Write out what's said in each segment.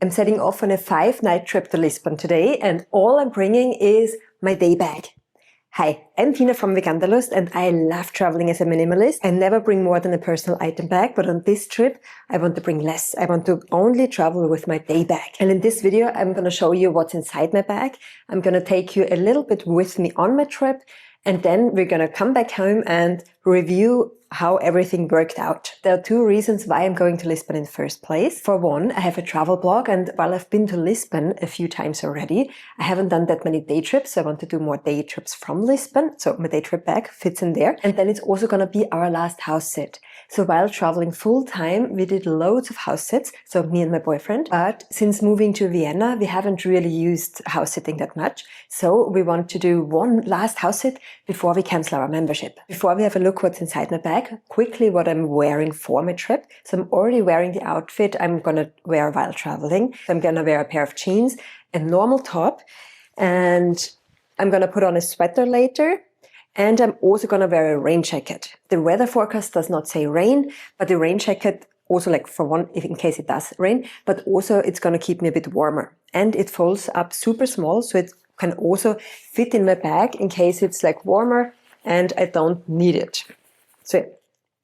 I'm setting off on a 5-night trip to Lisbon today, and all I'm bringing is my day bag. Hi, I'm Tina from Veganderlust, and I love traveling as a minimalist. I never bring more than a personal item bag, but on this trip, I want to bring less. I want to only travel with my day bag. And in this video, I'm going to show you what's inside my bag. I'm going to take you a little bit with me on my trip, and then we're going to come back home and review how everything worked out. There are two reasons why I'm going to Lisbon in the first place. For one, I have a travel blog, and while I've been to Lisbon a few times already, I haven't done that many day trips, so I want to do more day trips from Lisbon. So my day trip bag fits in there. And then it's also going to be our last house sit. So while traveling full time, we did loads of house sits, so me and my boyfriend. But since moving to Vienna, we haven't really used house sitting that much. So we want to do one last house sit before we cancel our membership. Before we have a look what's inside my bag, quickly what I'm wearing for my trip. So I'm already wearing the outfit I'm going to wear while traveling. So I'm going to wear a pair of jeans, a normal top, and I'm going to put on a sweater later. And I'm also going to wear a rain jacket. The weather forecast does not say rain, but the rain jacket also, like for one, if in case it does rain, but also it's going to keep me a bit warmer. And it folds up super small, so it can also fit in my bag in case it's like warmer and I don't need it. So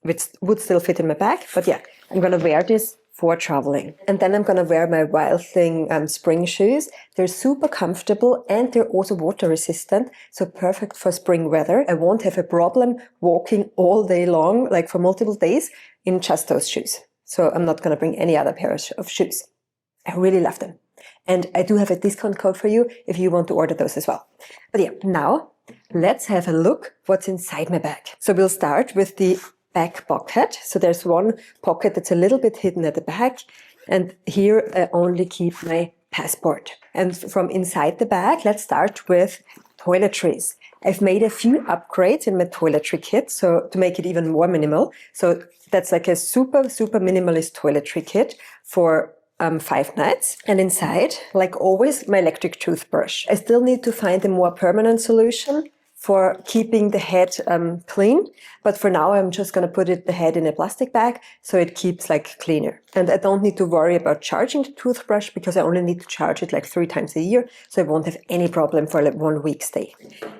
it would still fit in my bag, but yeah, I'm going to wear this for traveling. And then I'm going to wear my Wild Thing spring shoes. They're super comfortable and they're also water resistant, so perfect for spring weather. I won't have a problem walking all day long, like for multiple days, in just those shoes. So I'm not going to bring any other pair of shoes. I really love them. And I do have a discount code for you if you want to order those as well. But yeah, now let's have a look what's inside my bag. So we'll start with the back pocket. So there's one pocket that's a little bit hidden at the back, and here I only keep my passport. And from inside the bag, let's start with toiletries. I've made a few upgrades in my toiletry kit, so to make it even more minimal. So that's like a super minimalist toiletry kit for 5 nights. And inside, like always, my electric toothbrush. I still need to find a more permanent solution for keeping the head clean. But for now, I'm just going to put the head in a plastic bag so it keeps like cleaner. And I don't need to worry about charging the toothbrush because I only need to charge it like 3 times a year. So I won't have any problem for like 1 week stay.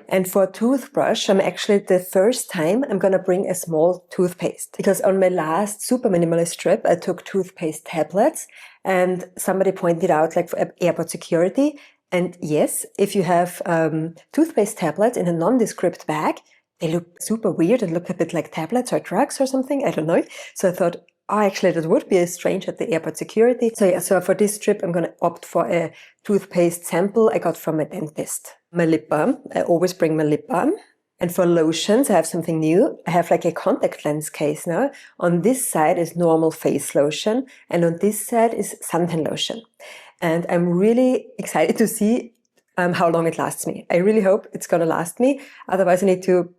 And for a toothbrush, I'm actually the first time I'm going to bring a small toothpaste, because on my last super minimalist trip, I took toothpaste tablets, and somebody pointed out like for airport security. And yes, if you have toothpaste tablets in a nondescript bag, they look super weird and look a bit like tablets or drugs or something. I don't know. So I thought, oh, actually, that would be strange at the airport security. So yeah, so for this trip, I'm going to opt for a toothpaste sample I got from my dentist. My lip balm. I always bring my lip balm. And for lotions, I have something new. I have like a contact lens case now. On this side is normal face lotion, and on this side is suntan lotion. And I'm really excited to see how long it lasts me. I really hope it's going to last me. Otherwise, I need to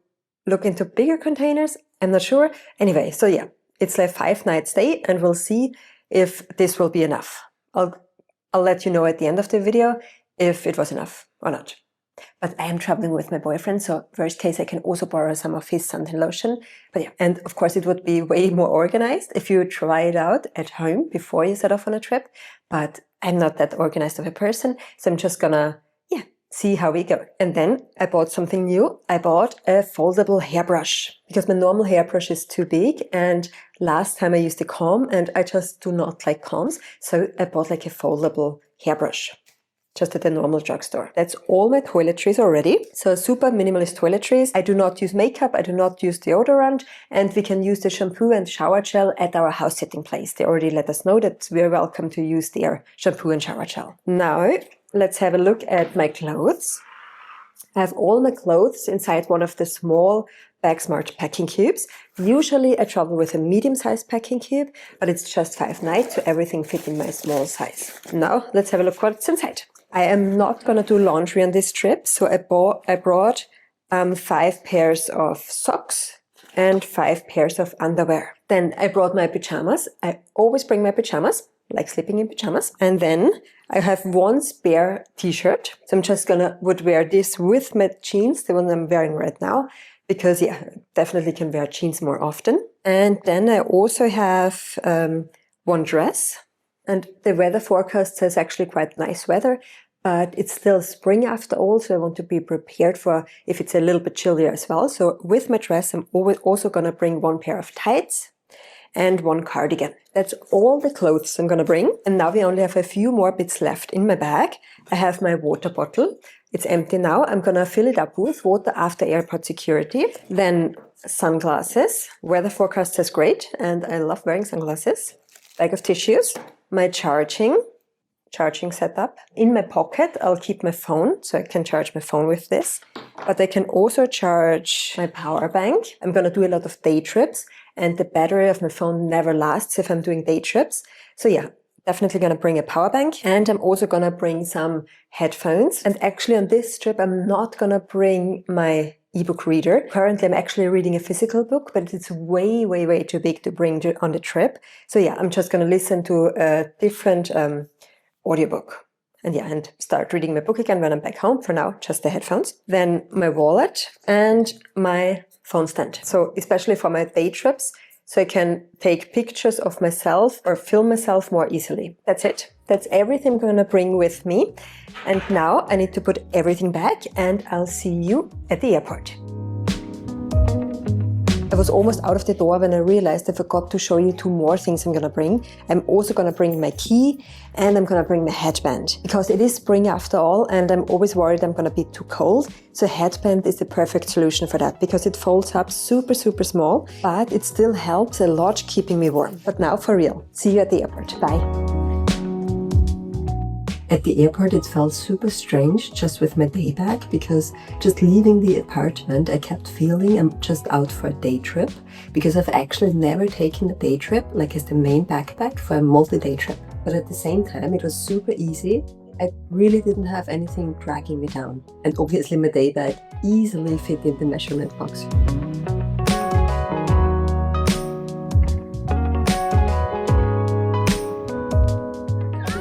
look into bigger containers. I'm not sure. Anyway, so yeah, it's like 5-night stay, and we'll see if this will be enough. I'll let you know at the end of the video if it was enough or not. But I am traveling with my boyfriend, so worst case, I can also borrow some of his suntan lotion. But yeah, and of course, it would be way more organized if you try it out at home before you set off on a trip. But I'm not that organized of a person, so I'm just gonna, see how we go. And then I bought something new. I bought a foldable hairbrush because my normal hairbrush is too big. And last time I used a comb, and I just do not like combs. So I bought like a foldable hairbrush, just at the normal drugstore. That's all my toiletries already. So super minimalist toiletries. I do not use makeup. I do not use deodorant. And we can use the shampoo and shower gel at our house sitting place. They already let us know that we're welcome to use their shampoo and shower gel. Now, let's have a look at my clothes. I have all my clothes inside one of the small BagSmart packing cubes. Usually I travel with a medium-sized packing cube, but it's just 5 nights, so everything fits in my small size. Now, let's have a look what's inside. I am not going to do laundry on this trip, so I brought 5 pairs of socks and 5 pairs of underwear. Then I brought my pajamas. I always bring my pajamas, like sleeping in pajamas. And then I have 1 spare t-shirt. So I'm just would wear this with my jeans, the one I'm wearing right now, because yeah, definitely can wear jeans more often. And then I also have 1 dress. And the weather forecast says actually quite nice weather, but it's still spring after all, so I want to be prepared for if it's a little bit chillier as well. So with my dress, I'm also going to bring one pair of tights and one cardigan. That's all the clothes I'm going to bring. And now we only have a few more bits left in my bag. I have my water bottle. It's empty now. I'm going to fill it up with water after airport security. Then sunglasses. Weather forecast says great, and I love wearing sunglasses. Bag of tissues. My charging setup. In my pocket, I'll keep my phone, so I can charge my phone with this. But I can also charge my power bank. I'm going to do a lot of day trips, and the battery of my phone never lasts if I'm doing day trips. So yeah, definitely going to bring a power bank. And I'm also going to bring some headphones. And actually on this trip, I'm not going to bring my ebook reader. Currently, I'm actually reading a physical book, but it's way, way, way too big to bring on the trip. So yeah, I'm just going to listen to a different audiobook. And start reading my book again when I'm back home. For now, just the headphones. Then my wallet and my phone stand. So especially for my day trips, so I can take pictures of myself or film myself more easily. That's it. That's everything I'm going to bring with me. And now I need to put everything back, and I'll see you at the airport. I was almost out of the door when I realized I forgot to show you 2 more things I'm going to bring. I'm also going to bring my key, and I'm going to bring my headband, because it is spring after all, and I'm always worried I'm going to be too cold. So headband is the perfect solution for that, because it folds up super, super small, but it still helps a lot keeping me warm. But now for real. See you at the airport. Bye. At the airport, it felt super strange just with my day bag, because just leaving the apartment, I kept feeling I'm just out for a day trip, because I've actually never taken a day trip like as the main backpack for a multi-day trip. But at the same time, it was super easy. I really didn't have anything dragging me down. And obviously my day bag easily fit in the measurement box.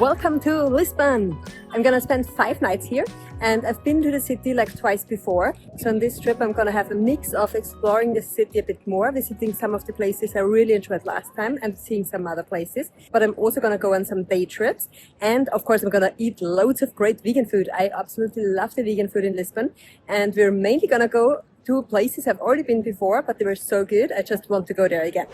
Welcome to Lisbon! I'm gonna spend 5 nights here, and I've been to the city like twice before. So on this trip I'm gonna have a mix of exploring the city a bit more, visiting some of the places I really enjoyed last time and seeing some other places. But I'm also gonna go on some day trips, and of course I'm gonna eat loads of great vegan food. I absolutely love the vegan food in Lisbon, and we're mainly gonna go to places I've already been before, but they were so good I just want to go there again.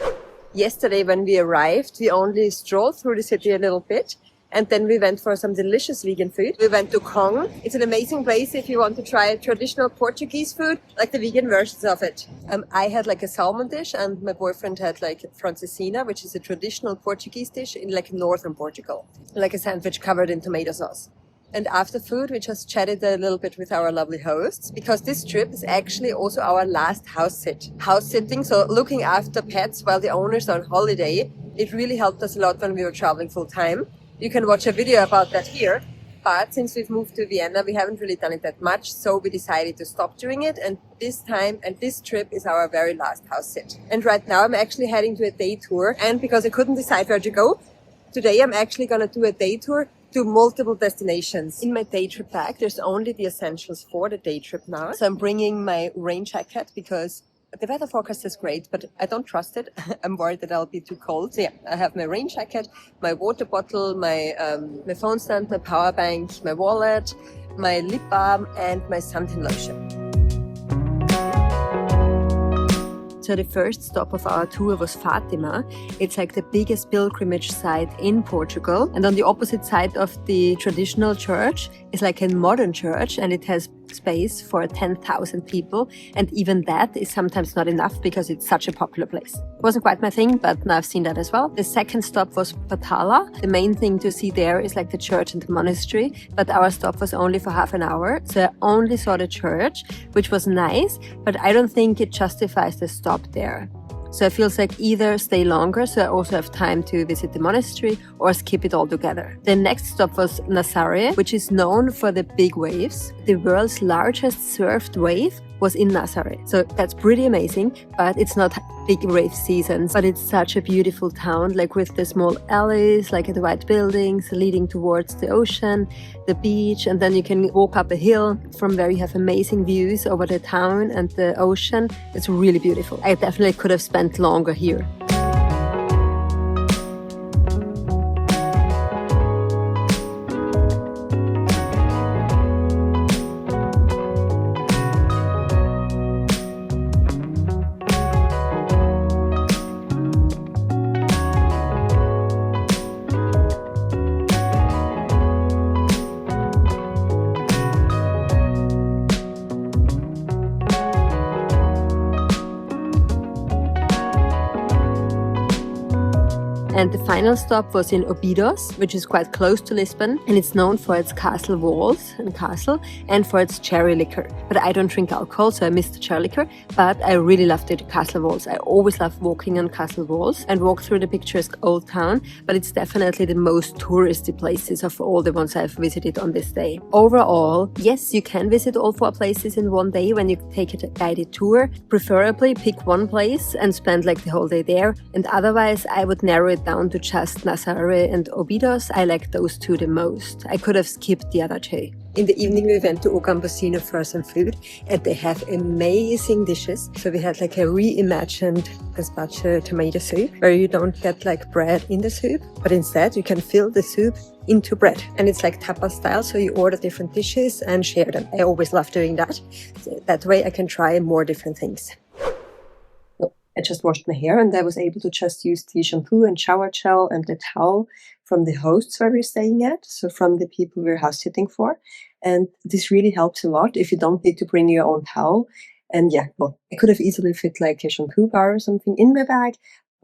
Yesterday when we arrived, we only strolled through the city a little bit. And then we went for some delicious vegan food. We went to Kong. It's an amazing place if you want to try traditional Portuguese food, like the vegan versions of it. I had like a salmon dish, and my boyfriend had like francesinha, which is a traditional Portuguese dish in like northern Portugal, like a sandwich covered in tomato sauce. And after food, we just chatted a little bit with our lovely hosts, because this trip is actually also our last house sitting. So looking after pets while the owners are on holiday, it really helped us a lot when we were traveling full time. You can watch a video about that here, but since we've moved to Vienna, we haven't really done it that much, so we decided to stop doing it, and this time and this trip is our very last house sit. And right now I'm actually heading to a day tour, and because I couldn't decide where to go, today I'm actually going to do a day tour to multiple destinations. In my day trip bag, there's only the essentials for the day trip now. So I'm bringing my rain jacket, because the weather forecast is great, but I don't trust it. I'm worried that I'll be too cold. So yeah, I have my rain jacket, my water bottle, my phone stand, my power bank, my wallet, my lip balm, and my suntan lotion. So the first stop of our tour was Fatima. It's like the biggest pilgrimage site in Portugal. And on the opposite side of the traditional church is like a modern church, and it has space for 10,000 people. And even that is sometimes not enough because it's such a popular place. It wasn't quite my thing, but now I've seen that as well. The second stop was Patala. The main thing to see there is like the church and the monastery, but our stop was only for half an hour. So I only saw the church, which was nice, but I don't think it justifies the stop there. So it feels like either stay longer, so I also have time to visit the monastery, or skip it altogether. The next stop was Nazare, which is known for the big waves. The world's largest surfed wave was in Nazare. So that's pretty amazing, but it's not big wave seasons. But it's such a beautiful town, like with the small alleys, like the white buildings leading towards the ocean, the beach, and then you can walk up a hill from where you have amazing views over the town and the ocean. It's really beautiful. I definitely could have spent longer here. And the final stop was in Obidos, which is quite close to Lisbon, and it's known for its castle walls and for its cherry liquor. But I don't drink alcohol, so I missed the cherry liquor, but I really loved the castle walls. I always love walking on castle walls and walk through the picturesque old town, but it's definitely the most touristy places of all the ones I've visited on this day. Overall, yes, you can visit all 4 places in one day when you take a guided tour. Preferably pick one place and spend like the whole day there, and otherwise I would narrow it down to just Nazare and Obidos. I like those 2 the most. I could have skipped the other 2. In the evening we went to Obidos for some food, and they have amazing dishes. So we had like a reimagined gazpacho tomato soup where you don't get like bread in the soup, but instead you can fill the soup into bread, and it's like tapas style, so you order different dishes and share them. I always love doing that. So that way I can try more different things. I just washed my hair, and I was able to just use the shampoo and shower gel and the towel from the hosts where we're staying at, so from the people we're house sitting for. And this really helps a lot if you don't need to bring your own towel. And yeah, well, I could have easily fit like a shampoo bar or something in my bag,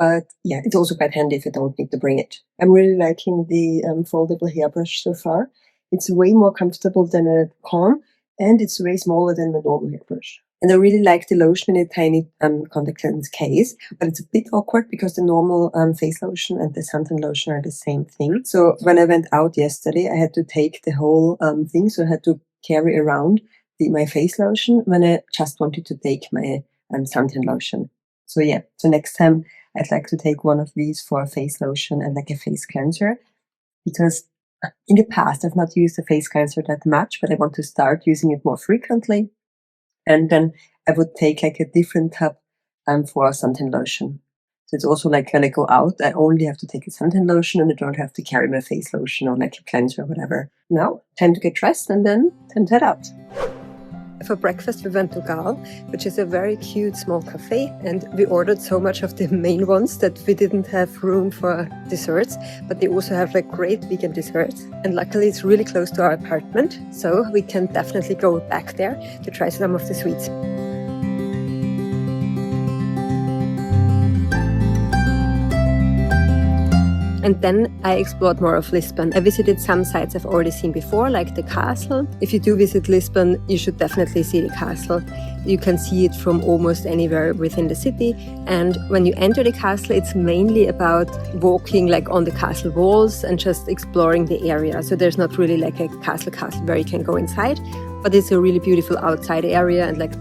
but yeah, it's also quite handy if you don't need to bring it. I'm really liking the foldable hairbrush so far. It's way more comfortable than a comb, and it's way smaller than the normal hairbrush. And I really like the lotion in a tiny contact lens case, but it's a bit awkward because the normal face lotion and the suntan lotion are the same thing. So when I went out yesterday, I had to take the whole thing, so I had to carry around my face lotion when I just wanted to take my suntan lotion. So yeah, so next time I'd like to take one of these for a face lotion and like a face cleanser, because in the past I've not used a face cleanser that much, but I want to start using it more frequently. And then I would take like a different tub for suntan lotion. So it's also like when I go out, I only have to take a suntan lotion and I don't have to carry my face lotion or like a cleanser or whatever. Now, time to get dressed and then head out. For breakfast, we went to Gal, which is a very cute small cafe, and we ordered so much of the main ones that we didn't have room for desserts, but they also have like great vegan desserts. And luckily it's really close to our apartment, so we can definitely go back there to try some of the sweets. And then I explored more of Lisbon. I visited some sites I've already seen before, like the castle. If you do visit Lisbon, you should definitely see the castle. You can see it from almost anywhere within the city. And when you enter the castle, it's mainly about walking like on the castle walls and just exploring the area. So there's not really like a castle where you can go inside, but it's a really beautiful outside area. And like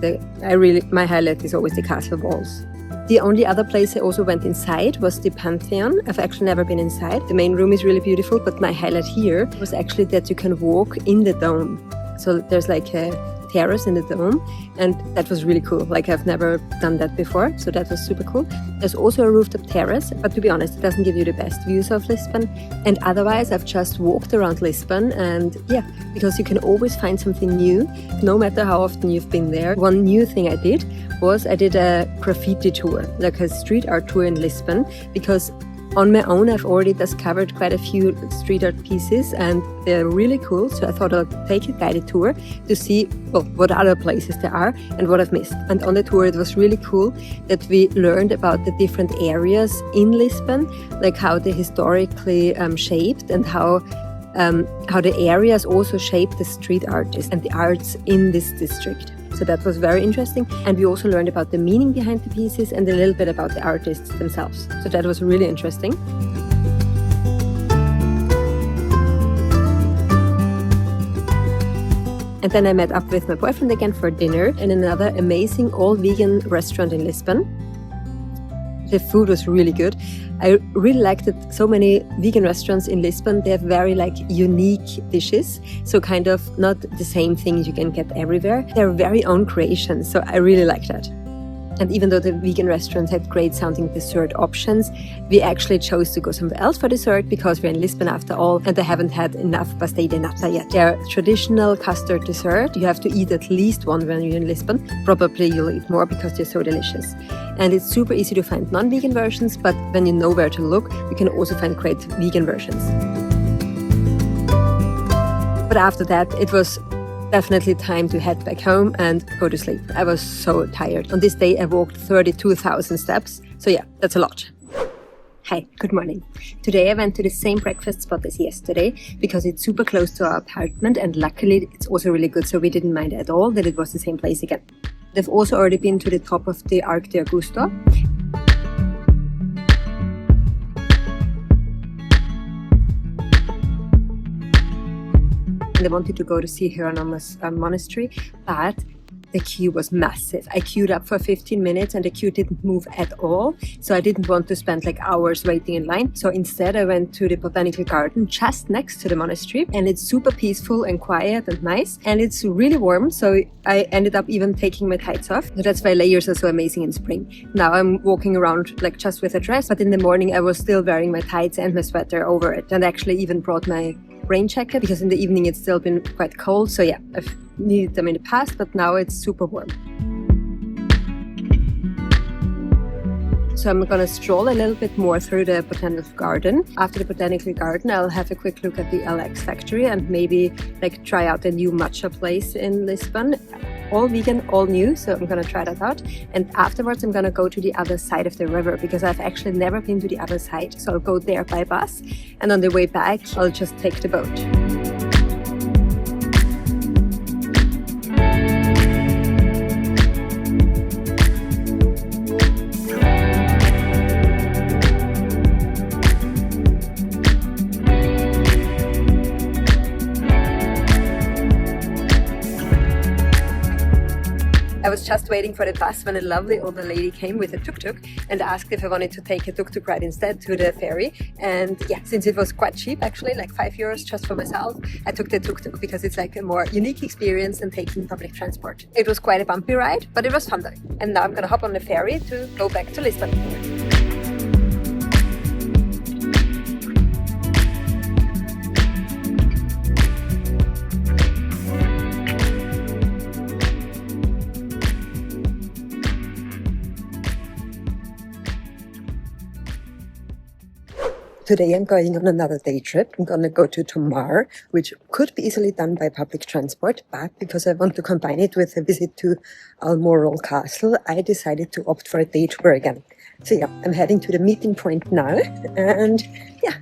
my highlight is always the castle walls. The only other place I also went inside was the Pantheon. I've actually never been inside. The main room is really beautiful, but my highlight here was actually that you can walk in the dome. So there's like a terrace in the dome, and that was really cool. Like I've never done that before, so that was super cool. There's also a rooftop terrace, but to be honest, it doesn't give you the best views of Lisbon. And otherwise, I've just walked around Lisbon, and yeah, because you can always find something new, no matter how often you've been there. One new thing I did was I did a graffiti tour, like a street art tour in Lisbon, because on my own, I've already discovered quite a few street art pieces and they're really cool. So I thought I'll take a guided tour to see what other places there are and what I've missed. And on the tour, it was really cool that we learned about the different areas in Lisbon, like how they historically shaped and how the areas also shape the street artists and the arts in this district. So that was very interesting. And we also learned about the meaning behind the pieces and a little bit about the artists themselves. So that was really interesting. And then I met up with my boyfriend again for dinner in another amazing all-vegan restaurant in Lisbon. The food was really good. I really liked that so many vegan restaurants in Lisbon, they have very like unique dishes. So kind of not the same things you can get everywhere. They're very own creations. So I really like that. And even though the vegan restaurants had great sounding dessert options, we actually chose to go somewhere else for dessert because we're in Lisbon after all, and I haven't had enough pastel de nata yet. They're traditional custard dessert. You have to eat at least one when you're in Lisbon. Probably you'll eat more because they're so delicious. And it's super easy to find non-vegan versions, but when you know where to look, you can also find great vegan versions. But after that, it was definitely time to head back home and go to sleep. I was so tired. On this day, I walked 32,000 steps. So yeah, that's a lot. Hi, good morning. Today I went to the same breakfast spot as yesterday because it's super close to our apartment and luckily it's also really good, so we didn't mind at all that it was the same place again. They've also already been to the top of the Arc de Augusto. And I wanted to go to see Hieronymus Monastery, but the queue was massive. I queued up for 15 minutes and the queue didn't move at all. So I didn't want to spend like hours waiting in line. So instead I went to the botanical garden just next to the monastery, and it's super peaceful and quiet and nice. And it's really warm. So I ended up even taking my tights off. So that's why layers are so amazing in spring. Now I'm walking around like just with a dress, but in the morning I was still wearing my tights and my sweater over it. And actually even brought my rain jacket because in the evening it's still been quite cold. So yeah, I've needed them in the past, but now it's super warm. So I'm gonna stroll a little bit more through the botanical garden. After the botanical garden, I'll have a quick look at the LX factory and maybe like try out a new matcha place in Lisbon. All vegan, all new, so I'm gonna try that out. And afterwards I'm gonna go to the other side of the river because I've actually never been to the other side. So I'll go there by bus, and on the way back I'll just take the boat. I was just waiting for the bus when a lovely older lady came with a tuk-tuk and asked if I wanted to take a tuk-tuk ride instead to the ferry. And yeah, since it was quite cheap actually, like €5 just for myself, I took the tuk-tuk because it's like a more unique experience than taking public transport. It was quite a bumpy ride, but it was fun though. And now I'm gonna hop on the ferry to go back to Lisbon. Today I'm going on another day trip. I'm gonna go to Tomar, which could be easily done by public transport, but because I want to combine it with a visit to Almoral Castle, I decided to opt for a day tour again. So yeah, I'm heading to the meeting point now and yeah,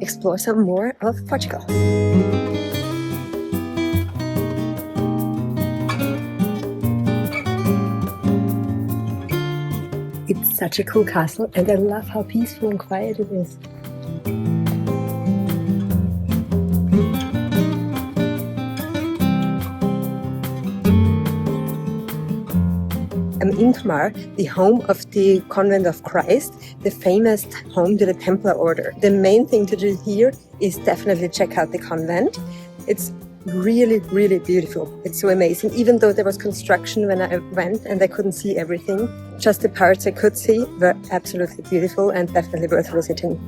explore some more of Portugal. It's such a cool castle and I love how peaceful and quiet it is. I'm in Tomar, the home of the Convent of Christ, the famous home to the Templar Order. The main thing to do here is definitely check out the convent. It's really, really beautiful. It's so amazing. Even though there was construction when I went and I couldn't see everything, just the parts I could see were absolutely beautiful and definitely worth visiting.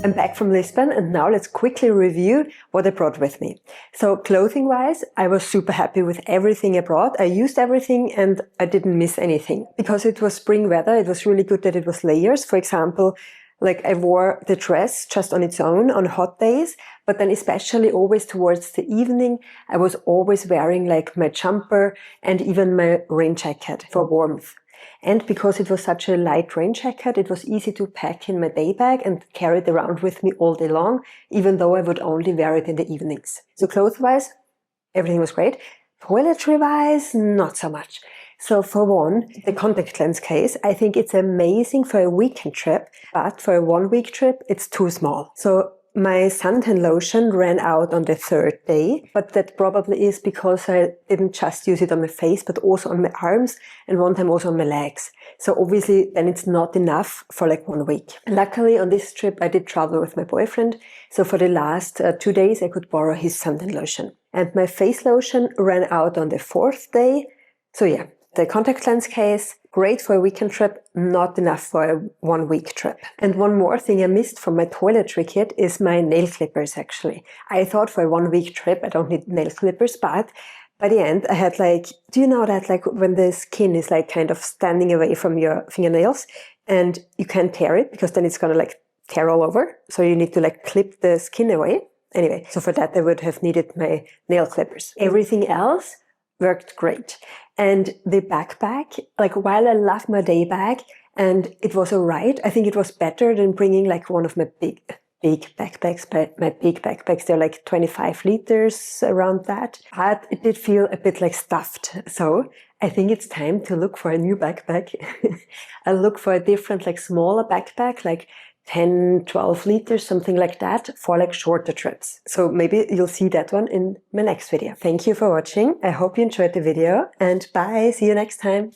I'm back from Lisbon and now let's quickly review what I brought with me. So clothing wise, I was super happy with everything I brought. I used everything and I didn't miss anything. Because it was spring weather, it was really good that it was layers. For example, Like I wore the dress just on its own on hot days, but then especially always towards the evening, I was always wearing like my jumper and even my rain jacket for warmth. And because it was such a light rain jacket, it was easy to pack in my day bag and carry it around with me all day long, even though I would only wear it in the evenings. So clothes-wise, everything was great. Toiletry-wise, not so much. So for one, the contact lens case, I think it's amazing for a weekend trip, but for a 1 week trip, it's too small. So my suntan lotion ran out on the third day, but that probably is because I didn't just use it on my face, but also on my arms and one time also on my legs. So obviously then it's not enough for like 1 week. Luckily on this trip, I did travel with my boyfriend. So for the last 2 days, I could borrow his suntan lotion. And my face lotion ran out on the fourth day. So yeah, the contact lens case, great for a weekend trip, not enough for a 1 week trip. And one more thing I missed from my toiletry kit is my nail clippers actually. I thought for a 1 week trip I don't need nail clippers, but by the end I had like, do you know that like when the skin is like kind of standing away from your fingernails and you can't tear it because then it's gonna like tear all over. So you need to like clip the skin away. Anyway, so for that I would have needed my nail clippers. Everything else worked great. And the backpack, like while I love my day bag and it was alright, I think it was better than bringing like one of my big backpacks. My big backpacks, they're like 25 liters around that. But it did feel a bit like stuffed. So I think it's time to look for a new backpack. I'll look for a different like smaller backpack, like 10, 12 liters, something like that, for like shorter trips. So maybe you'll see that one in my next video. Thank you for watching. I hope you enjoyed the video and bye. See you next time.